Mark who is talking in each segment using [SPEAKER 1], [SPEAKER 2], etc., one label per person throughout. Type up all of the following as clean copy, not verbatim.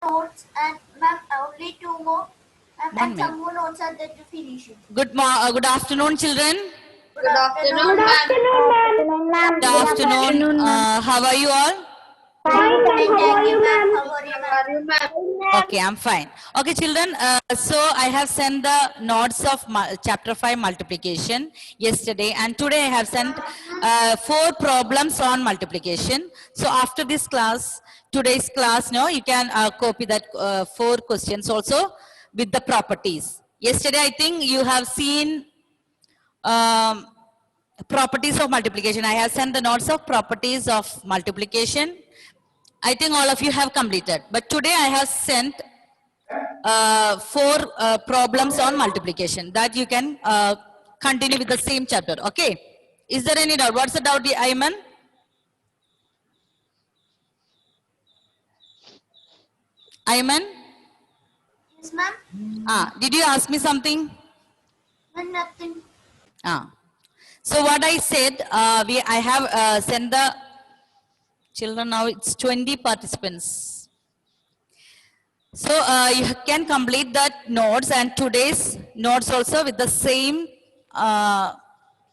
[SPEAKER 1] notes and ma'am only two more. And some
[SPEAKER 2] minute.
[SPEAKER 1] more notes are there to finish it.
[SPEAKER 2] Good afternoon, children.
[SPEAKER 1] Good afternoon,
[SPEAKER 3] Good
[SPEAKER 1] ma'am.
[SPEAKER 3] afternoon, ma'am.
[SPEAKER 2] Good afternoon. How are you all?
[SPEAKER 3] Fine,
[SPEAKER 1] Fine,
[SPEAKER 3] how are
[SPEAKER 1] thank you,
[SPEAKER 3] you,
[SPEAKER 1] ma'am.
[SPEAKER 3] ma'am?
[SPEAKER 1] How are you, ma'am?
[SPEAKER 2] Okay, I'm fine. Okay, children. So I have sent the notes of chapter 5 multiplication yesterday, and today I have sent 4 problems on multiplication. So after this class, today's class, no, you can copy that 4 questions also with the properties. Yesterday, I think you have seen properties of multiplication. I have sent the notes of properties of multiplication. I think all of you have completed. But today I have sent 4 problems on multiplication that you can continue with the same chapter. Okay. Is there any doubt? What's the doubt, Ayman? Ayman?
[SPEAKER 1] Yes, ma'am.
[SPEAKER 2] Did you ask me something?
[SPEAKER 1] Nothing.
[SPEAKER 2] So what I said, I have sent the children now, it's 20 participants. So you can complete that notes and today's notes also with the same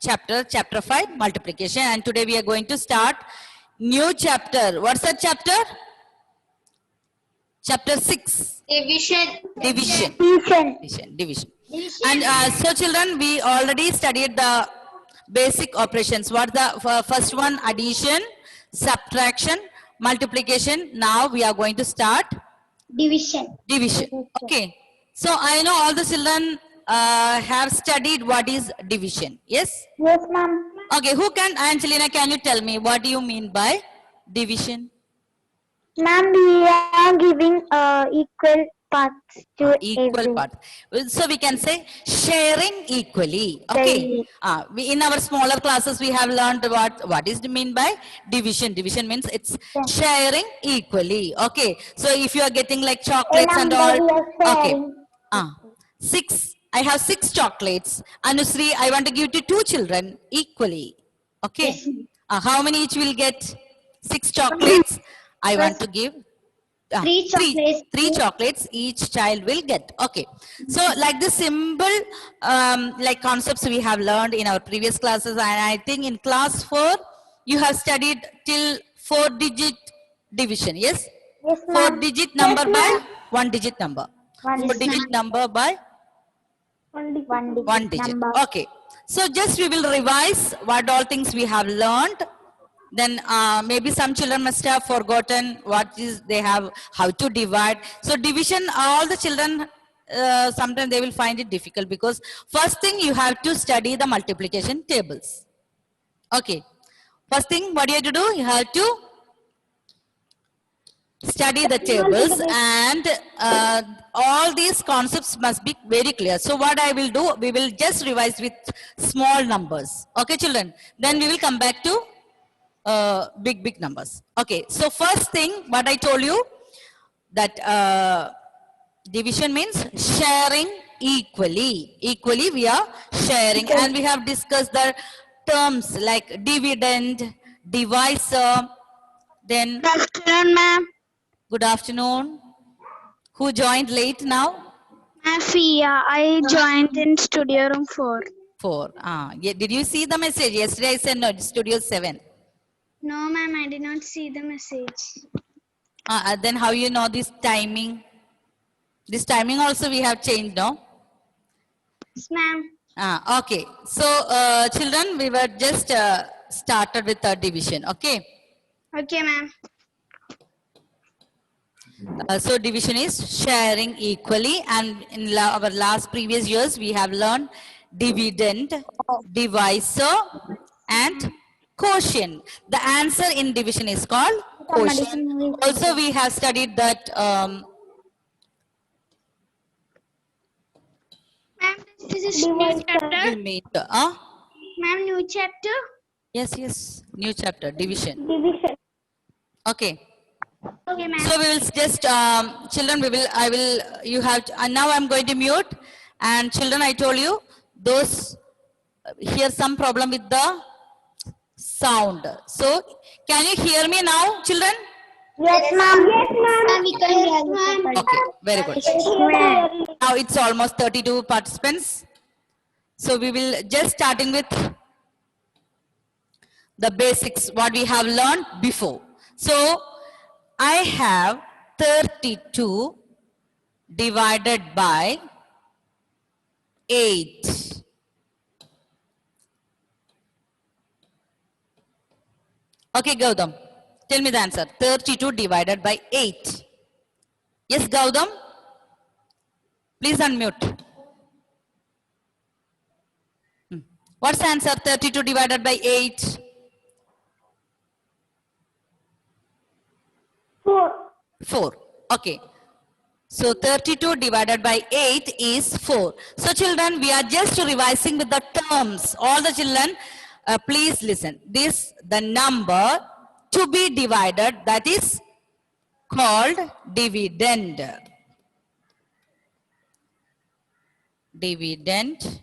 [SPEAKER 2] chapter 5, multiplication. And today we are going to start new chapter. What's that chapter? Chapter 6.
[SPEAKER 1] Division.
[SPEAKER 2] Division. And so children, we already studied the basic operations. What the first one? Addition, subtraction, multiplication. Now we are going to start
[SPEAKER 3] Division.
[SPEAKER 2] Okay. So I know all the children have studied what is division. Yes?
[SPEAKER 3] Yes, ma'am.
[SPEAKER 2] Okay. Who can, Angelina, can you tell me what do you mean by division?
[SPEAKER 3] Ma'am, we are giving equal parts to
[SPEAKER 2] Equal
[SPEAKER 3] every.
[SPEAKER 2] part. So we can say sharing equally. Okay. In our smaller classes, we have learned what is mean by division. Division means it's sharing equally. Okay. So if you are getting like chocolates and all. Okay. 6. I have 6 chocolates. Anusri, I want to give to 2 children equally. Okay. How many each will get? 6 chocolates. I want to give.
[SPEAKER 3] 3 chocolates.
[SPEAKER 2] 3 chocolates each child will get. Okay. So like the simple like concepts we have learned in our previous classes, and I think in class 4 you have studied till 4-digit division. Yes?
[SPEAKER 3] Yes, ma'am.
[SPEAKER 2] 4-digit number by 1-digit number. 4-digit number by one digit.
[SPEAKER 3] Number.
[SPEAKER 2] Okay. So just we will revise what all things we have learned. Then maybe some children must have forgotten what is they have, how to divide. So division, all the children, sometimes they will find it difficult because first thing you have to study the multiplication tables. Okay. First thing, what do you have to do? You have to study the tables, and all these concepts must be very clear. So what I will do, we will just revise with small numbers. Okay, children. Then we will come back to big numbers. Okay, so first thing, what I told you, that division means sharing equally. Equally we are sharing, and we have discussed the terms like dividend, divisor, then...
[SPEAKER 3] Good afternoon, ma'am.
[SPEAKER 2] Good afternoon. Who joined late now?
[SPEAKER 3] Fia, I joined in studio room 4.
[SPEAKER 2] 4. Did you see the message? Yesterday I said no, studio 7.
[SPEAKER 3] No, ma'am, I did not see the message.
[SPEAKER 2] Then how you know this timing? This timing also we have changed, no?
[SPEAKER 3] Yes, ma'am.
[SPEAKER 2] Okay. So children, we were just started with a division. Okay.
[SPEAKER 3] Okay, ma'am.
[SPEAKER 2] So division is sharing equally, and in our last previous years we have learned dividend, divisor, and quotient. The answer in division is called quotient. Also we have studied that
[SPEAKER 3] Ma'am, this is new chapter. Ma'am, new chapter.
[SPEAKER 2] Yes, new chapter, division.
[SPEAKER 3] Division.
[SPEAKER 2] Okay.
[SPEAKER 3] Okay, ma'am.
[SPEAKER 2] So we will just children, you have to, and now I'm going to mute, and children, I told you those here some problem with the sound. So can you hear me now, children?
[SPEAKER 3] Yes, ma'am. Yes, ma'am. Yes, ma'am.
[SPEAKER 2] Okay, very good.
[SPEAKER 3] Yes, ma'am.
[SPEAKER 2] Now it's almost 32 participants. So we will just starting with the basics, what we have learned before. So I have 32 divided by 8. Okay, Gautam, tell me the answer. 32 divided by 8. Yes, Gautam? Please unmute. What's the answer? 32 divided by 8.
[SPEAKER 3] 4.
[SPEAKER 2] 4. Okay. So 32 divided by 8 is 4. So children, we are just revising with the terms. All the children, please listen. This, the number to be divided, that is called dividend. Dividend.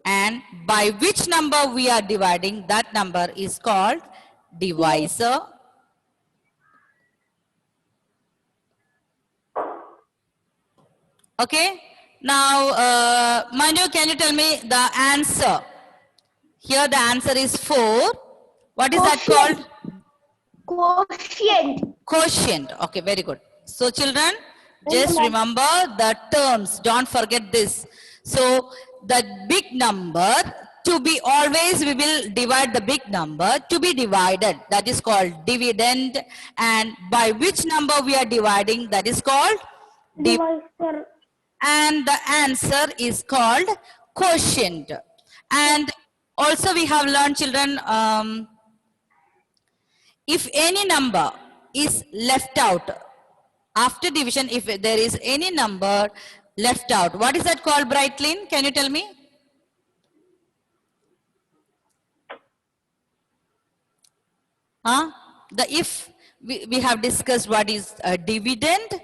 [SPEAKER 2] And by which number we are dividing, that number is called divisor. Okay. Now, Manu, can you tell me the answer? Here the answer is 4. What is that called?
[SPEAKER 3] Quotient.
[SPEAKER 2] Quotient. Okay, very good. So children, just remember the terms. Don't forget this. So the big number to be always, we will divide the big number to be divided. That is called dividend. And by which number we are dividing, that is called
[SPEAKER 3] Divisor.
[SPEAKER 2] and the answer is called quotient. And also we have learned, children, if any number is left out after division, if there is any number left out, what is that called, Brightlin? Can you tell me? The if we have discussed what is a dividend,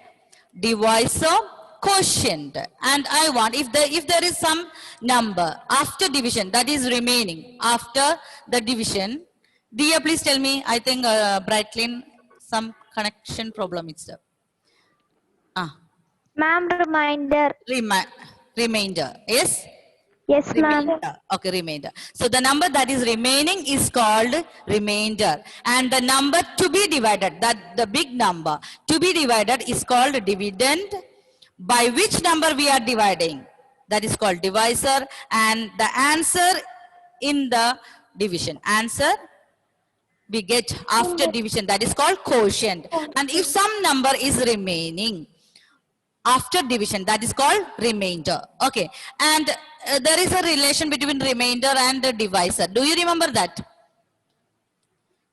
[SPEAKER 2] divisor, quotient, and I want if there is some number after division that is remaining after the division. Dia, please tell me. I think Brightlin, some connection problem is there.
[SPEAKER 3] Ma'am, reminder.
[SPEAKER 2] Remainder. Yes.
[SPEAKER 3] Yes, ma'am.
[SPEAKER 2] Remainder. Okay, remainder. So the number that is remaining is called remainder, and the number to be divided, that the big number to be divided, is called dividend. By which number we are dividing, that is called divisor, and the answer in the division, answer we get after division, that is called quotient. And if some number is remaining after division, that is called remainder. Okay, and there is a relation between remainder and the divisor. Do you remember that?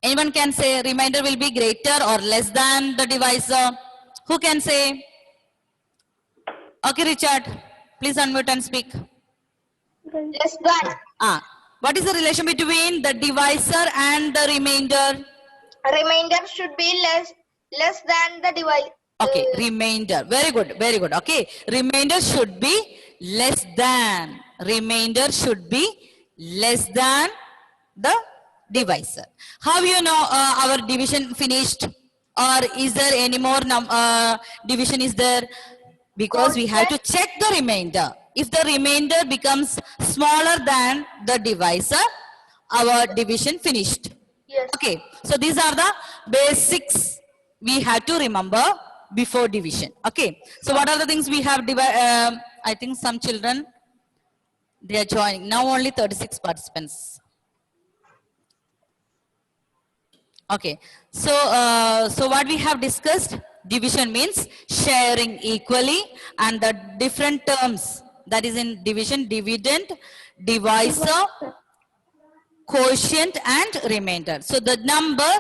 [SPEAKER 2] Anyone can say remainder will be greater or less than the divisor? Who can say? Okay, Richard, please unmute and speak.
[SPEAKER 1] Less than.
[SPEAKER 2] What is the relation between the divisor and the remainder?
[SPEAKER 1] Remainder should be less than the divide.
[SPEAKER 2] Okay, remainder. Very good, very good. Okay, remainder should be less than. Remainder should be less than the divisor. How you know our division finished? Or is there any more division is there? Because we have to check the remainder. If the remainder becomes smaller than the divisor, our division finished.
[SPEAKER 1] Yes.
[SPEAKER 2] Okay, so these are the basics we have to remember before division. Okay, so what are the things we have I think some children, they are joining. Now only 36 participants. Okay, so so what we have discussed, division means sharing equally, and the different terms that is in division: dividend, divisor, quotient, and remainder. So the number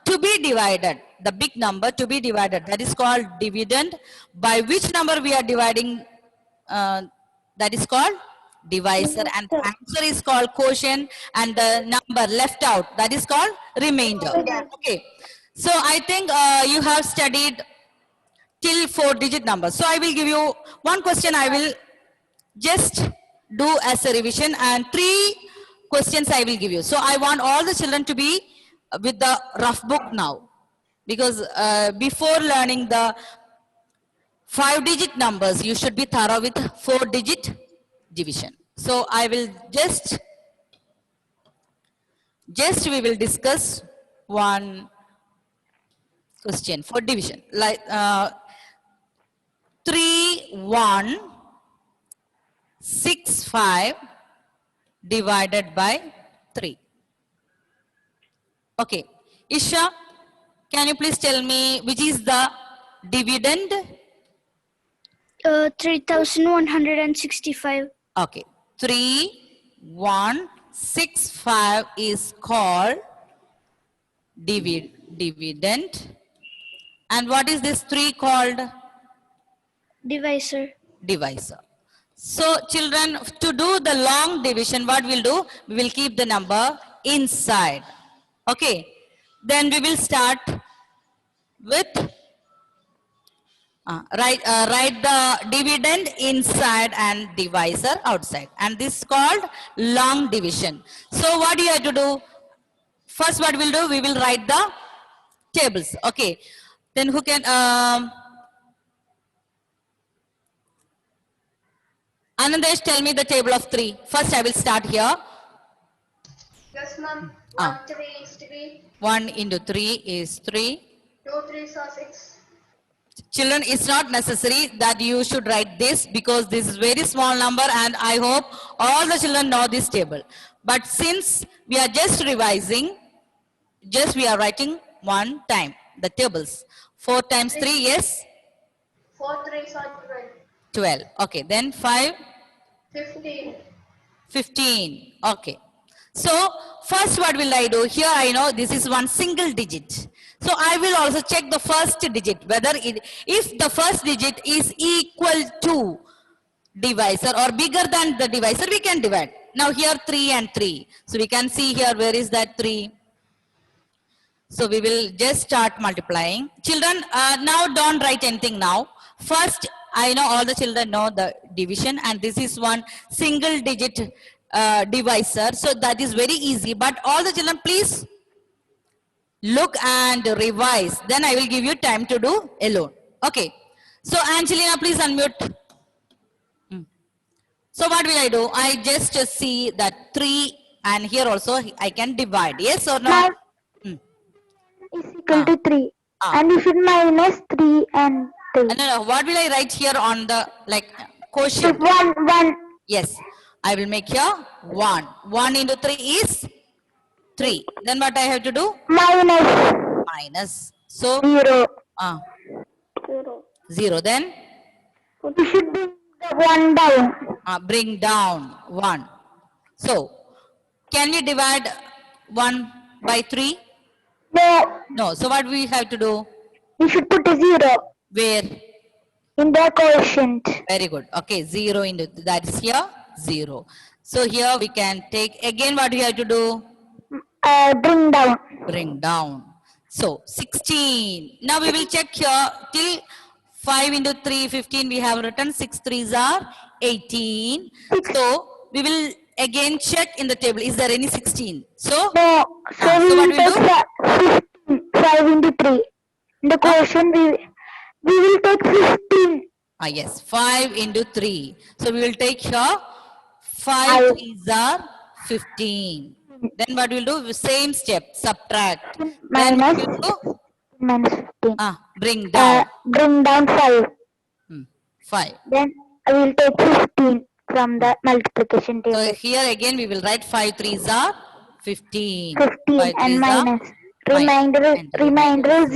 [SPEAKER 2] to be divided, the big number to be divided, that is called dividend. By which number we are dividing, that is called divisor, and the answer is called quotient, and the number left out, that is called remainder. Okay, so I think you have studied till 4-digit numbers. So I will give you one question. I will just do as a revision, and 3 questions I will give you. So I want all the children to be with the rough book now. Because before learning the 5-digit numbers, you should be thorough with 4-digit division. So I will just we will discuss one question for division, like 3165 divided by 3. Okay, Isha, can you please tell me which is the dividend?
[SPEAKER 3] 3165.
[SPEAKER 2] Okay, 3165 is called dividend. And what is this 3 called?
[SPEAKER 3] Divisor.
[SPEAKER 2] Divisor. So children, to do the long division, what we'll do? We will keep the number inside. Okay. Then we will start with write the dividend inside and divisor outside. And this is called long division. So what you have to do? First what we'll do? We will write the tables. Okay. Then who can... Anandesh, tell me the table of 3. First, I will start here.
[SPEAKER 1] Yes, ma'am. 1 3 is 3.
[SPEAKER 2] 1 into 3 is 3.
[SPEAKER 1] 2 3s are 6.
[SPEAKER 2] Children, it's not necessary that you should write this because this is very small number and I hope all the children know this table. But since we are just revising, just we are writing one time the tables. 4 times 3, yes?
[SPEAKER 1] 4 3s are 12.
[SPEAKER 2] 12. Okay, then 5?
[SPEAKER 1] 15.
[SPEAKER 2] 15. Okay. So, first what will I do? Here I know this is one single digit. So, I will also check the first digit, whether if the first digit is equal to divisor or bigger than the divisor, we can divide. Now, here 3 and 3. So, we can see here where is that 3. So, we will just start multiplying. Children, now don't write anything now. First, I know all the children know the division and this is one single digit divisor. So that is very easy. But all the children, please look and revise. Then I will give you time to do alone. Okay. So Angelina, please unmute. So what will I do? I just see that 3 and here also I can divide. Yes or no?
[SPEAKER 4] Is equal to 3. And you should minus 3 and 3.
[SPEAKER 2] No. What will I write here on the quotient?
[SPEAKER 4] 1.
[SPEAKER 2] Yes. I will make here 1. 1 into 3 is 3. Then what I have to do? Minus. So
[SPEAKER 4] 0.
[SPEAKER 2] 0. Then
[SPEAKER 4] You should bring the 1 down.
[SPEAKER 2] bring down 1. So can we divide 1 by 3?
[SPEAKER 4] No.
[SPEAKER 2] No. So what we have to do?
[SPEAKER 4] You should put a 0
[SPEAKER 2] Where?
[SPEAKER 4] in the quotient.
[SPEAKER 2] Very good. Okay. 0 into that is here 0. So here we can take again what we have to do?
[SPEAKER 4] Bring down.
[SPEAKER 2] Bring down. So 16. Now we will check here till 5 into 3, 15 we have written. 6 3s are 18. So we will again check in the table. Is there any 16? So,
[SPEAKER 4] No. So we
[SPEAKER 2] so
[SPEAKER 4] will
[SPEAKER 2] what we'll
[SPEAKER 4] take 15. 5 into 3. In the quotient we will take 15.
[SPEAKER 2] Yes, 5 into 3. So we will take here 5 3s are 15. Then what we'll do? Same step, subtract. Then
[SPEAKER 4] Minus.
[SPEAKER 2] we will do?
[SPEAKER 4] Minus 15.
[SPEAKER 2] Bring down.
[SPEAKER 4] Bring down 5.
[SPEAKER 2] 5.
[SPEAKER 4] Then I will take 15 from the multiplication table.
[SPEAKER 2] So here again we will write 5 3s are 15.
[SPEAKER 4] 15
[SPEAKER 2] 5
[SPEAKER 4] and
[SPEAKER 2] 3s are
[SPEAKER 4] minus. Remainder is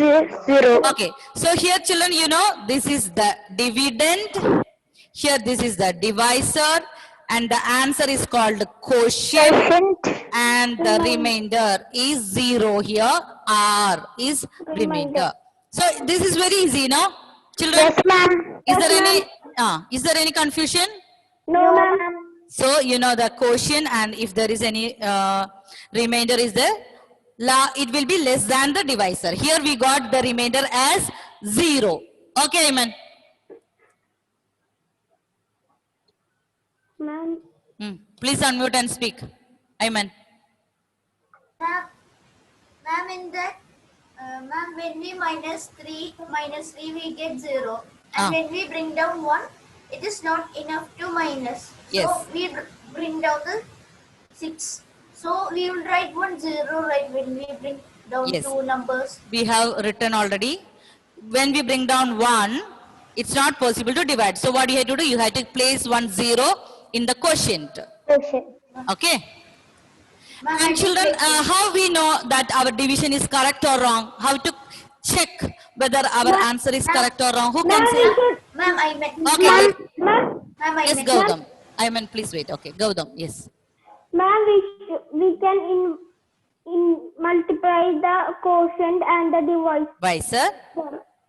[SPEAKER 4] 0.
[SPEAKER 2] Okay. So here children, you know, this is the dividend. Here this is the divisor. And the answer is called quotient. And the remainder is 0 here. R is remainder. So this is very easy, no? Children,
[SPEAKER 4] Yes, ma'am.
[SPEAKER 2] is there any confusion?
[SPEAKER 4] No, ma'am.
[SPEAKER 2] So you know the quotient, and if there is any remainder is there, it will be less than the divisor. Here we got the remainder as 0. Okay, Iman.
[SPEAKER 4] Ma'am.
[SPEAKER 2] Please unmute and speak. Iman.
[SPEAKER 1] Ma'am, in that Ma'am, when we minus 3, we get 0.
[SPEAKER 2] Ah.
[SPEAKER 1] And when we bring down 1, it is not enough to minus. So
[SPEAKER 2] Yes.
[SPEAKER 1] we bring down the 6. So we will write 1 0 right when we bring down
[SPEAKER 2] Yes.
[SPEAKER 1] two numbers.
[SPEAKER 2] We have written already. When we bring down 1, it's not possible to divide. So what you have to do? You have to place 1 0 in the quotient.
[SPEAKER 4] Question.
[SPEAKER 2] Okay.
[SPEAKER 1] Ma'am, I
[SPEAKER 2] And
[SPEAKER 1] did
[SPEAKER 2] children,
[SPEAKER 1] make it.
[SPEAKER 2] how we know that our division is correct or wrong? How to check whether our answer is correct or wrong? Who can
[SPEAKER 4] Ma'am,
[SPEAKER 2] say?
[SPEAKER 4] we should.
[SPEAKER 1] Ma'am, I met.
[SPEAKER 2] Okay.
[SPEAKER 4] Ma'am, ma'am,
[SPEAKER 1] Ma'am, I
[SPEAKER 2] Yes,
[SPEAKER 1] met.
[SPEAKER 2] Gautam. I mean, please wait. Okay, Gautam. Yes.
[SPEAKER 4] ma'am, we can multiply the quotient and the divide.
[SPEAKER 2] Why, sir?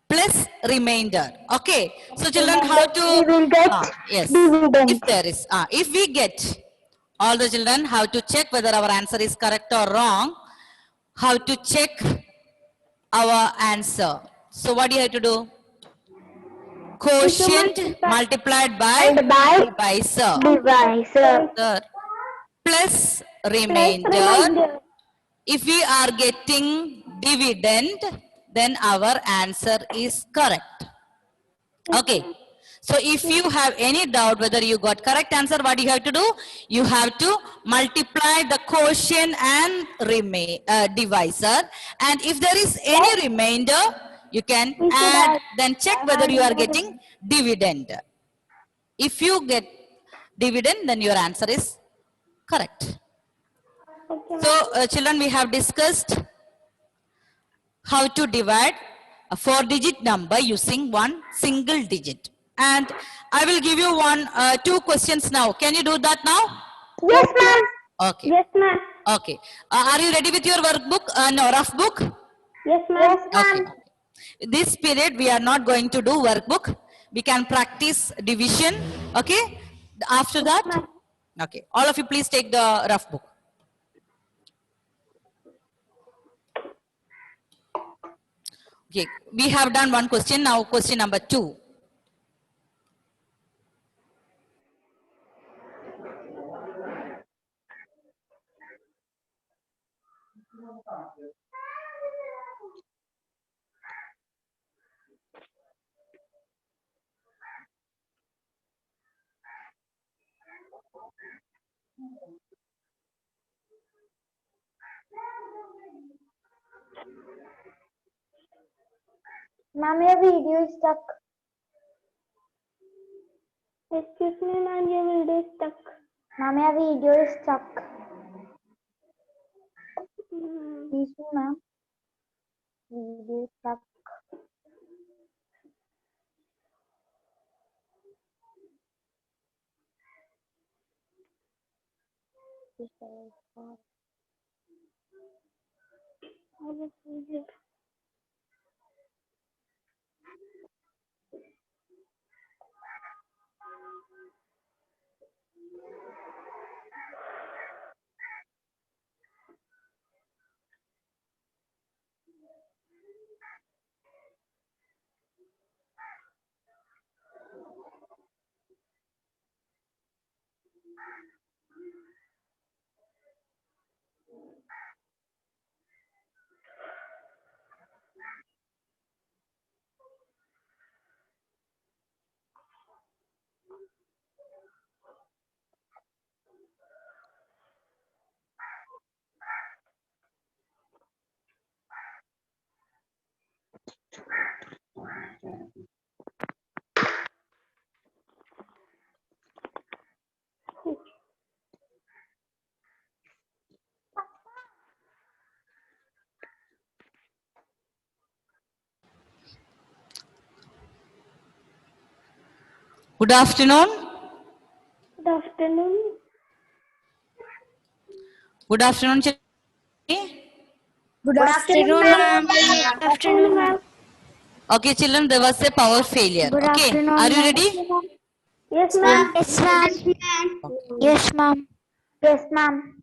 [SPEAKER 2] Plus remainder. Okay. So children,
[SPEAKER 4] Remainder,
[SPEAKER 2] how to?
[SPEAKER 4] we will get
[SPEAKER 2] Yes.
[SPEAKER 4] dividend.
[SPEAKER 2] If there is, if we get all the children, how to check whether our answer is correct or wrong? How to check our answer? So what do you have to do? Quotient multiplied by divisor.
[SPEAKER 4] Divisor.
[SPEAKER 2] Sir. Plus
[SPEAKER 4] Plus
[SPEAKER 2] remainder.
[SPEAKER 4] remainder.
[SPEAKER 2] If we are getting dividend, then our answer is correct. Okay. So if you have any doubt whether you got correct answer, what you have to do? You have to multiply the quotient and divisor. And if there is any remainder, you can add, then check whether you are getting dividend. If you get dividend, then your answer is correct. So children, we have discussed how to divide a 4-digit number using one single digit. And I will give you two questions now. Can you do that now?
[SPEAKER 4] Yes, ma'am.
[SPEAKER 2] Okay.
[SPEAKER 4] Yes, ma'am.
[SPEAKER 2] Okay. Are you ready with your workbook? No, rough book?
[SPEAKER 4] Yes, ma'am.
[SPEAKER 2] Okay. This period we are not going to do workbook. We can practice division. Okay. After that, okay. All of you please take the rough book. Okay. We have done one question. Now question number 2.
[SPEAKER 4] Ma'am, your video is stuck. Excuse me, ma'am, your video is stuck. Ma'am, your video is stuck. Excuse me, ma'am. Video is stuck.
[SPEAKER 2] Good afternoon.
[SPEAKER 4] Good afternoon.
[SPEAKER 2] Good afternoon, children.
[SPEAKER 3] Good afternoon, ma'am.
[SPEAKER 4] Good afternoon, ma'am.
[SPEAKER 2] Okay, children, there was a power failure.
[SPEAKER 4] Good
[SPEAKER 2] Okay,
[SPEAKER 4] afternoon,
[SPEAKER 2] are you
[SPEAKER 4] ma'am.
[SPEAKER 2] ready?
[SPEAKER 4] Yes, ma'am.
[SPEAKER 3] Yes, ma'am.
[SPEAKER 4] Yes, ma'am. Yes, ma'am.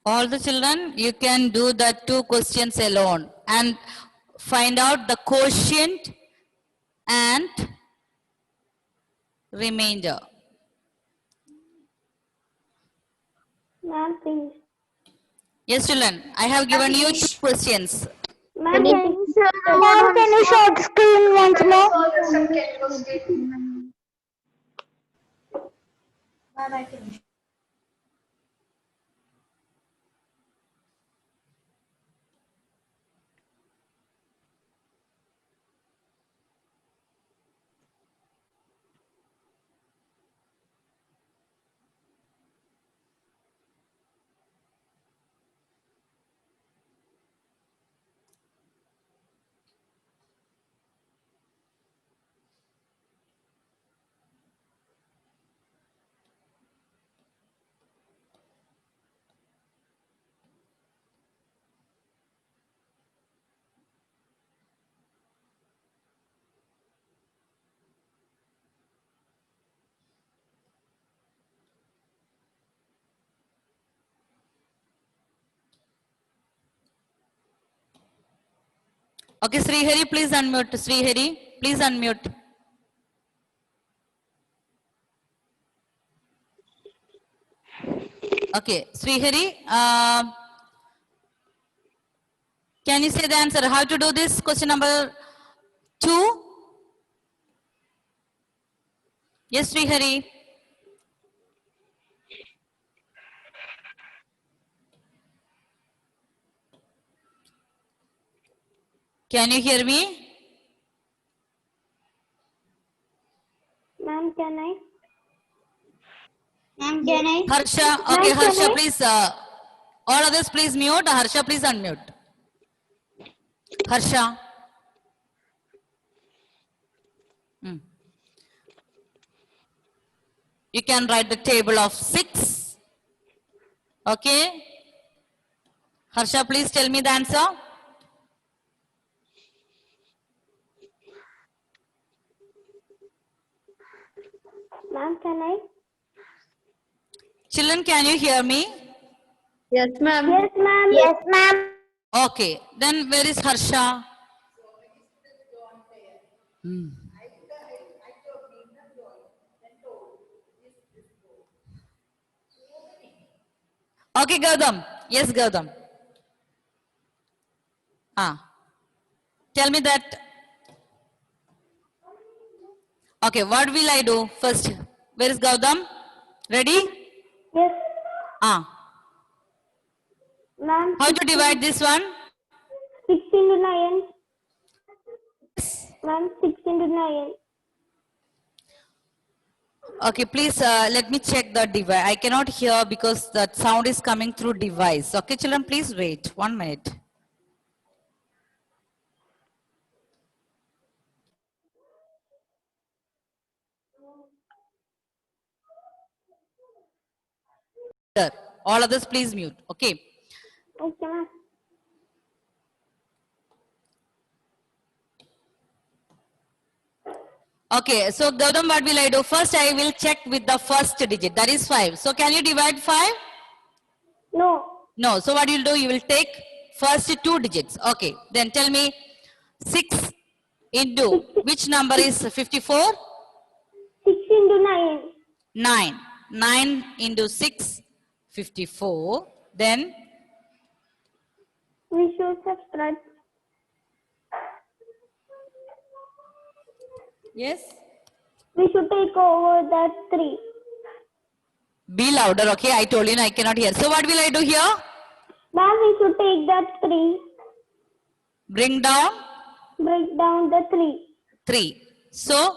[SPEAKER 2] All the children, you can do the 2 questions alone and find out the quotient and remainder.
[SPEAKER 4] Ma'am, please.
[SPEAKER 2] Yes, children, I have given you 2 questions.
[SPEAKER 4] Ma'am, can you short screen once more?
[SPEAKER 1] Ma'am, I finished.
[SPEAKER 2] Okay, Srihari, please unmute. Srihari, please unmute. Okay, Srihari, can you say the answer? How to do this? Question number 2? Yes, Srihari. Can you hear me?
[SPEAKER 4] Ma'am, can I?
[SPEAKER 3] Ma'am, can I?
[SPEAKER 2] Harsha, okay, Harsha, please, all others please mute. Harsha, please unmute. Harsha. You can write the table of 6. Okay. Harsha, please tell me the answer.
[SPEAKER 4] Ma'am, can I?
[SPEAKER 2] Children, can you hear me?
[SPEAKER 3] Yes, ma'am.
[SPEAKER 4] Yes, ma'am. Yes, ma'am.
[SPEAKER 2] Okay, then where is Harsha? Okay, Gautam. Yes, Gautam. Tell me that. Okay, what will I do first? Where is Gautam? Ready?
[SPEAKER 4] Yes, ma'am.
[SPEAKER 2] How to divide this one?
[SPEAKER 4] 6 into 9. Ma'am, 6 into 9.
[SPEAKER 2] Okay, please let me check the device. I cannot hear because the sound is coming through device. Okay, children, please wait 1 minute. Sir, all others please mute. Okay.
[SPEAKER 4] Okay, ma'am.
[SPEAKER 2] Okay, so Gautam, what will I do? First, I will check with the first digit. That is 5. So, can you divide 5?
[SPEAKER 4] No.
[SPEAKER 2] No. So, what you will do? You will take first 2 digits. Okay. Then tell me 6 into which number is 54?
[SPEAKER 4] 6 into 9.
[SPEAKER 2] 9. 9 into 6, 54. Then
[SPEAKER 4] We should subtract.
[SPEAKER 2] yes.
[SPEAKER 4] We should take over that 3.
[SPEAKER 2] Be louder. Okay. I told you I cannot hear. So, what will I do here?
[SPEAKER 4] Ma'am, we should take that 3.
[SPEAKER 2] Bring down
[SPEAKER 4] Break down the 3.
[SPEAKER 2] 3. So,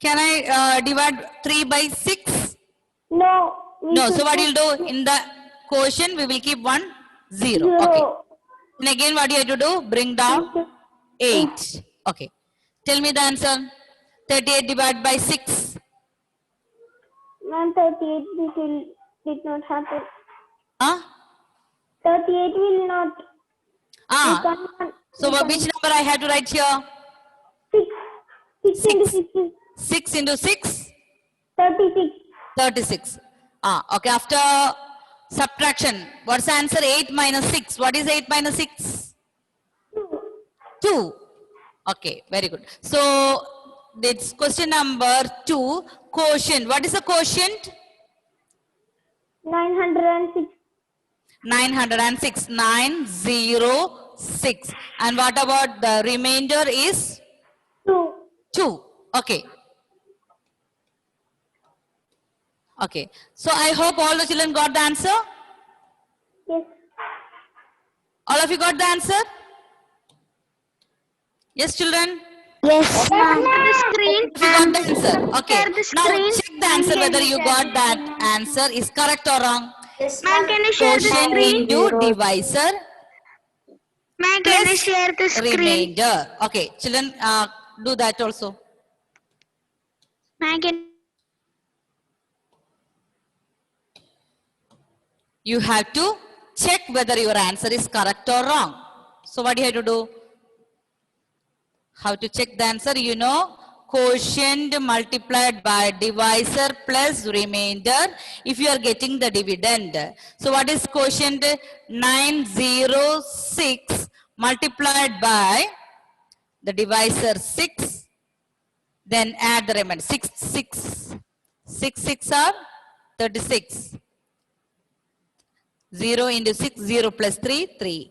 [SPEAKER 2] can I divide 3 by 6?
[SPEAKER 4] No.
[SPEAKER 2] No. So, what you'll do? In the quotient, we will keep 1, 0. Okay. And again, what you have to do? Bring down 8. Okay. Tell me the answer. 38 divided by 6.
[SPEAKER 4] Ma'am, 38 did not happen.
[SPEAKER 2] Huh?
[SPEAKER 4] 38 will not. We can't-
[SPEAKER 2] So,
[SPEAKER 4] we
[SPEAKER 2] which number I have to write here?
[SPEAKER 4] 6. 6 into 6 is
[SPEAKER 2] 6 into 6?
[SPEAKER 4] 36.
[SPEAKER 2] 36. Okay. After subtraction. What's the answer? 8 minus 6. What is 8 minus 6? 2. Okay, very good. So, this question number 2, quotient. What is the quotient?
[SPEAKER 4] 906.
[SPEAKER 2] 906. 906. And what about the remainder is?
[SPEAKER 4] 2.
[SPEAKER 2] 2. Okay. Okay. So, I hope all the children got the answer.
[SPEAKER 4] Yes.
[SPEAKER 2] All of you got the answer? Yes, children?
[SPEAKER 4] Yes, ma'am.
[SPEAKER 3] The screen.
[SPEAKER 2] If you got the answer. Okay.
[SPEAKER 3] Share the
[SPEAKER 2] Now,
[SPEAKER 3] screen.
[SPEAKER 2] check the answer whether you got that answer is correct or wrong.
[SPEAKER 1] Yes,
[SPEAKER 3] Ma'am,
[SPEAKER 1] ma'am.
[SPEAKER 3] can you share the
[SPEAKER 2] Quotient
[SPEAKER 3] screen?
[SPEAKER 2] into divisor
[SPEAKER 3] Ma'am, can you
[SPEAKER 2] plus
[SPEAKER 3] share the screen?
[SPEAKER 2] remainder. Okay, children, do that also.
[SPEAKER 3] Ma'am, can
[SPEAKER 2] You have to check whether your answer is correct or wrong. So what do you have to do? How to check the answer? You know, quotient multiplied by divisor plus remainder if you are getting the dividend. So what is quotient? 906 multiplied by the divisor 6, then add the remainder. 6 are 36. 0 into 6, 0 plus 3, 3.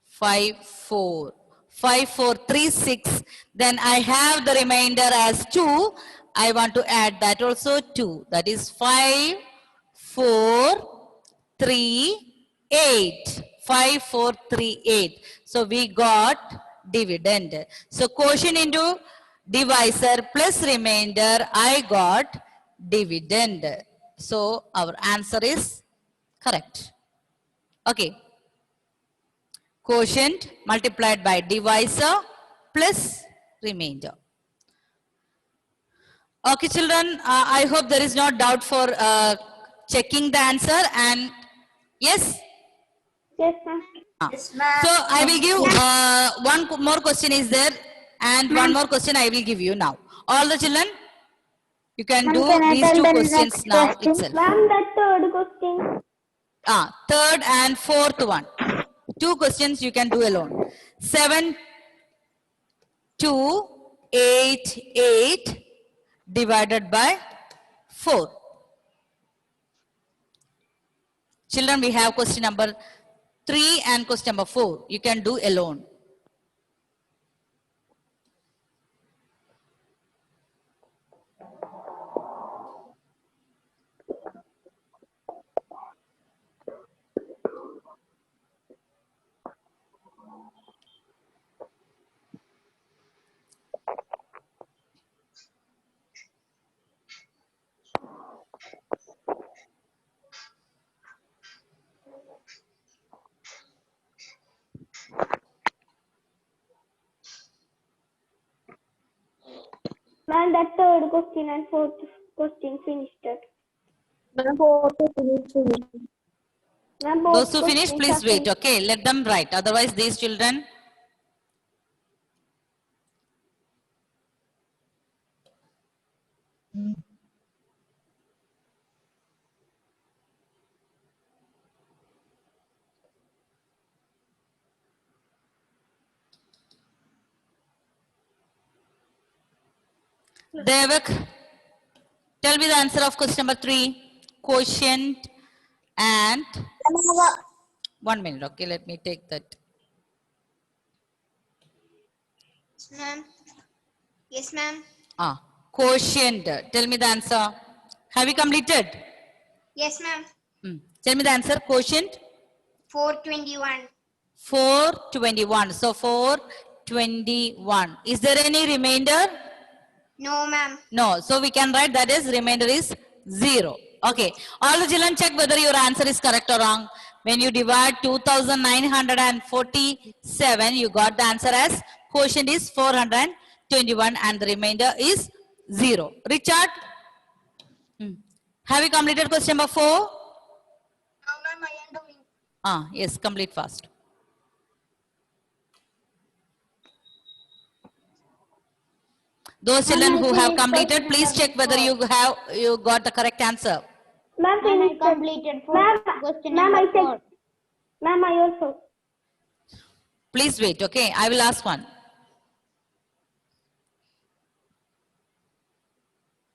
[SPEAKER 2] 5, 4. 5, 4, 3, 6. Then I have the remainder as 2. I want to add that also 2. That is 5, 4, 3, 8. 5, 4, 3, 8. So we got dividend. So quotient into divisor plus remainder, I got dividend. So our answer is correct. Okay. Quotient multiplied by divisor plus remainder. Okay, children, I hope there is no doubt for checking the answer. And yes?
[SPEAKER 4] Yes, ma'am.
[SPEAKER 1] Yes, ma'am.
[SPEAKER 2] So I will give one more question is there, and one more question I will give you now. All the children, you can
[SPEAKER 4] Ma'am,
[SPEAKER 2] do
[SPEAKER 4] can I
[SPEAKER 2] these
[SPEAKER 4] tell
[SPEAKER 2] 2
[SPEAKER 4] the
[SPEAKER 2] questions
[SPEAKER 4] next
[SPEAKER 2] now
[SPEAKER 4] question?
[SPEAKER 2] itself.
[SPEAKER 4] Ma'am, that third question.
[SPEAKER 2] Third and fourth one. 2 questions you can do alone. 7, 2, 8, 8 divided by 4. Children, we have question number 3 and question number 4. You can do alone.
[SPEAKER 4] Ma'am, that third question and fourth question finished it. Ma'am, fourth finished. Ma'am, both
[SPEAKER 2] Those who finish,
[SPEAKER 4] questions
[SPEAKER 2] please
[SPEAKER 4] are
[SPEAKER 2] wait.
[SPEAKER 4] finished.
[SPEAKER 2] Okay, let them write. Otherwise, these children. Devak, tell me the answer of question number 3. Quotient and 1 minute. Okay, let me take that.
[SPEAKER 3] Yes, ma'am. Yes, ma'am.
[SPEAKER 2] Quotient. Tell me the answer. Have you completed?
[SPEAKER 3] Yes, ma'am.
[SPEAKER 2] Tell me the answer. Quotient
[SPEAKER 3] 421.
[SPEAKER 2] 421. So 421. Is there any remainder?
[SPEAKER 3] No, ma'am.
[SPEAKER 2] No. So we can write that is remainder is 0. Okay. All the children check whether your answer is correct or wrong. When you divide 2947, you got the answer as quotient is 421 and the remainder is 0. Richard? Have you completed question number 4?
[SPEAKER 3] No, ma'am, I am doing.
[SPEAKER 2] Yes, complete fast. Those children who have completed, please check whether you got the correct answer.
[SPEAKER 4] Ma'am,
[SPEAKER 3] Ma'am, I
[SPEAKER 4] finished.
[SPEAKER 3] completed
[SPEAKER 4] Ma'am,
[SPEAKER 3] question
[SPEAKER 4] ma'am, I
[SPEAKER 3] number
[SPEAKER 4] said.
[SPEAKER 3] 4.
[SPEAKER 4] Ma'am, I also.
[SPEAKER 2] Please wait, okay? I will ask one.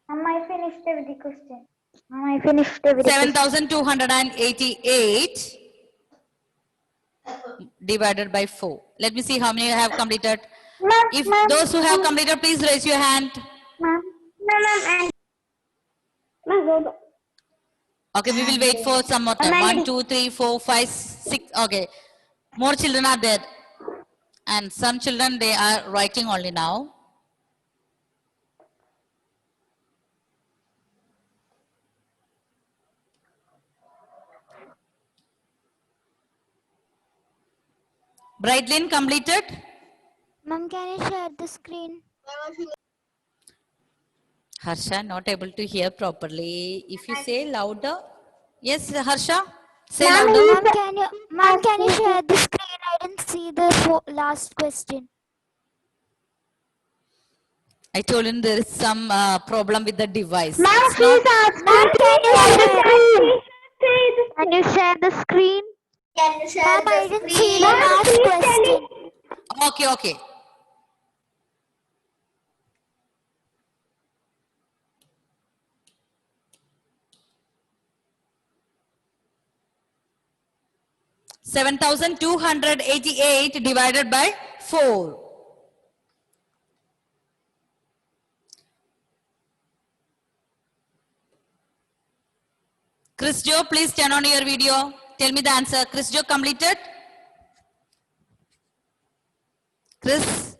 [SPEAKER 4] Ma'am, I finished every question. Ma'am, I finished every
[SPEAKER 2] 7,288 divided by 4. Let me see how many have completed.
[SPEAKER 4] Ma'am,
[SPEAKER 2] If
[SPEAKER 4] ma'am,
[SPEAKER 2] those who have completed, please raise your hand.
[SPEAKER 4] ma'am, ma'am, ma'am, go.
[SPEAKER 2] Okay, we will wait for some more time.
[SPEAKER 4] Ma'am,
[SPEAKER 2] 1, 2, 3, 4, 5, 6. Okay. More children are there. And some children, they are writing only now. Brightlin completed?
[SPEAKER 5] Ma'am, can you share the screen?
[SPEAKER 2] Harsha, not able to hear properly. If you say louder. Yes, Harsha? Say
[SPEAKER 4] Ma'am,
[SPEAKER 2] louder.
[SPEAKER 5] Ma'am, can you share the screen? I didn't see the last question.
[SPEAKER 2] I told him there is some problem with the device.
[SPEAKER 4] ma'am,
[SPEAKER 2] It's not.
[SPEAKER 5] Ma'am, can you share?
[SPEAKER 4] Can you share the screen?
[SPEAKER 1] Can you share
[SPEAKER 5] Ma'am,
[SPEAKER 1] the
[SPEAKER 5] I didn't see the
[SPEAKER 1] screen?
[SPEAKER 5] last question.
[SPEAKER 2] Okay, okay. Seven 7,288 divided by 4. Chris Joe, please turn on your video. Tell me the answer. Chris Joe completed? Chris?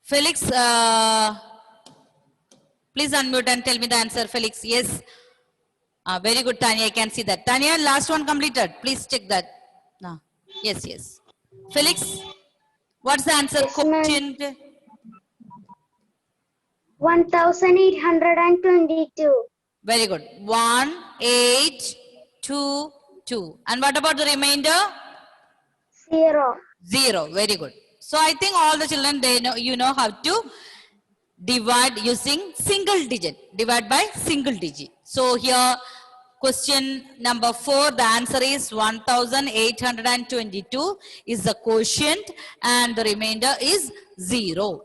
[SPEAKER 2] Felix, please unmute and tell me the answer. Felix, yes. Very good, Tanya. I can see that. Tanya, last one completed. Please check that. No. Yes, yes. Felix, what's the answer?
[SPEAKER 4] Yes, ma'am.
[SPEAKER 2] Quotient.
[SPEAKER 4] 1822.
[SPEAKER 2] Very good. 1, 8, 2, 2. And what about the remainder?
[SPEAKER 4] 0.
[SPEAKER 2] 0. Very good. So I think all the children, they know, you know how to divide using single digit. Divide by single digit. So here, question number 4, the answer is 1822 is the quotient and the remainder is 0.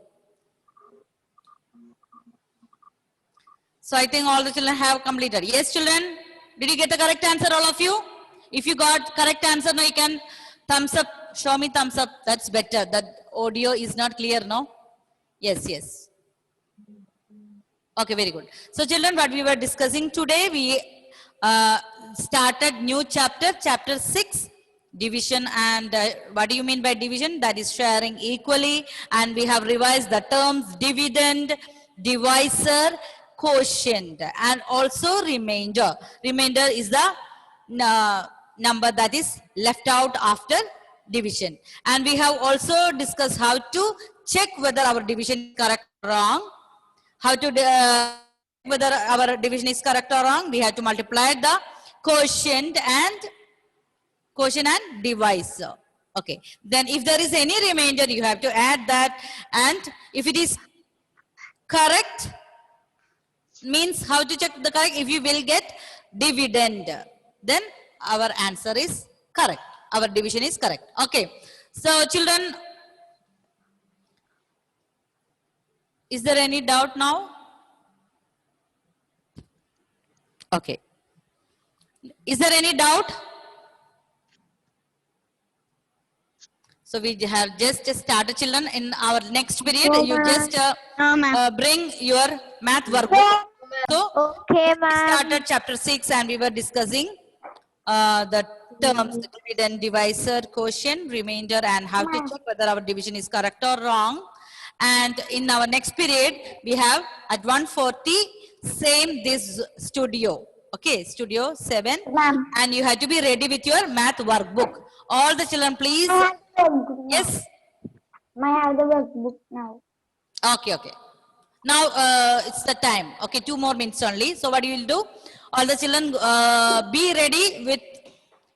[SPEAKER 2] So I think all the children have completed. Yes, children? Did you get the correct answer, all of you? If you got correct answer, now you can thumbs up. Show me thumbs up. That's better. That audio is not clear, no? Yes, yes. Okay, very good. So children, what we were discussing today, we started new chapter, chapter 6, division. And what do you mean by division? That is sharing equally. And we have revised the terms dividend, divisor, quotient, and also remainder. Remainder is the number that is left out after division. And we have also discussed how to check whether our division is correct or wrong. How to whether our division is correct or wrong. We have to multiply the quotient and divisor. Okay. Then if there is any remainder, you have to add that. And if it is correct, means how to check the correct? If you will get dividend, then our answer is correct. Our division is correct. Okay. So children, is there any doubt now? Okay. Is there any doubt? So we have just started, children. In our next period, you just bring your math workbook. So
[SPEAKER 4] Okay, ma'am.
[SPEAKER 2] started chapter 6 and we were discussing the terms, the dividend, divisor, quotient, remainder, and how to check whether our division is correct or wrong. And in our next period, we have at 1:40, same this studio. Okay, studio 7.
[SPEAKER 4] Ma'am.
[SPEAKER 2] And you have to be ready with your math workbook. All the children, please. Yes.
[SPEAKER 4] May I have the workbook now?
[SPEAKER 2] Okay, okay. Now it's the time. Okay, 2 more minutes only. So what you will do? All the children be ready with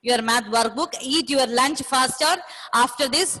[SPEAKER 2] your math workbook. Eat your lunch faster. After this,